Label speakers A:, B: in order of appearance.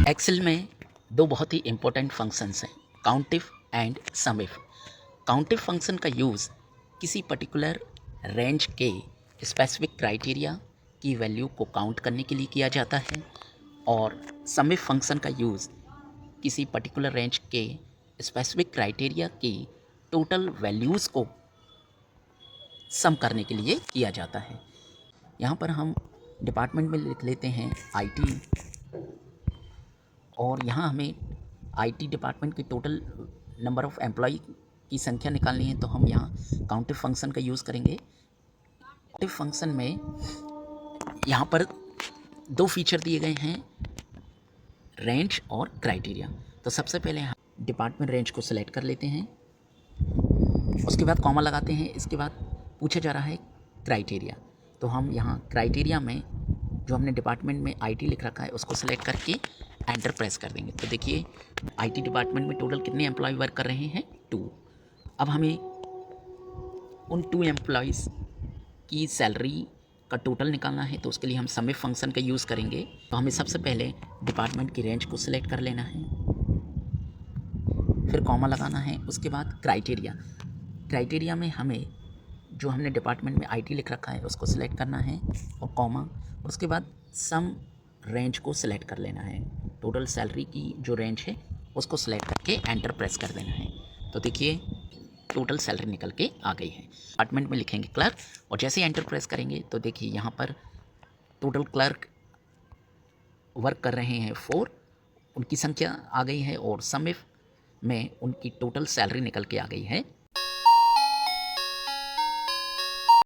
A: Excel में दो बहुत ही इम्पोर्टेंट फंक्शंस हैं, काउंटिफ एंड समिफ। काउंटिफ फंक्शन का यूज़ किसी पर्टिकुलर रेंज के स्पेसिफिक क्राइटेरिया की वैल्यू को काउंट करने के लिए किया जाता है और समिफ फंक्शन का यूज़ किसी पर्टिकुलर रेंज के स्पेसिफिक क्राइटेरिया की टोटल वैल्यूज़ को सम करने के लिए किया जाता है। यहाँ पर हम डिपार्टमेंट में लिख लेते हैं आईटी और यहाँ हमें आईटी डिपार्टमेंट की टोटल नंबर ऑफ़ एम्प्लॉय की संख्या निकालनी है, तो हम यहाँ काउंटिव फंक्शन का यूज़ करेंगे। काउंटिव फंक्शन में यहाँ पर दो फीचर दिए गए हैं, रेंज और क्राइटेरिया। तो सबसे पहले हम डिपार्टमेंट रेंज को सिलेक्ट कर लेते हैं, उसके बाद कॉमा लगाते हैं, इसके बाद पूछा जा रहा है क्राइटेरिया। तो हम यहाँ क्राइटेरिया में जो हमने डिपार्टमेंट में आईटी लिख रखा है उसको सिलेक्ट करके एंटर प्रेस कर देंगे। तो देखिए आईटी डिपार्टमेंट में टोटल कितने एम्प्लॉय वर्क कर रहे हैं, 2। अब हमें उन 2 एम्प्लॉयज़ की सैलरी का टोटल निकालना है, तो उसके लिए हम समिफ फंक्शन का यूज़ करेंगे। तो हमें सबसे पहले डिपार्टमेंट की रेंज को सिलेक्ट कर लेना है, फिर कॉमा लगाना है, उसके बाद क्राइटेरिया में हमें जो हमने डिपार्टमेंट में आईटी लिख रखा है उसको सिलेक्ट करना है और कॉमा, उसके बाद सम रेंज को सिलेक्ट कर लेना है। टोटल सैलरी की जो रेंज है उसको सिलेक्ट करके एंटर प्रेस कर देना है। तो देखिए टोटल सैलरी निकल के आ गई है। डिपार्टमेंट में लिखेंगे क्लर्क और जैसे ही एंटर प्रेस करेंगे तो देखिए यहाँ पर टोटल क्लर्क वर्क कर रहे हैं 4, उनकी संख्या आ गई है और समिफ में उनकी टोटल सैलरी निकल के आ गई है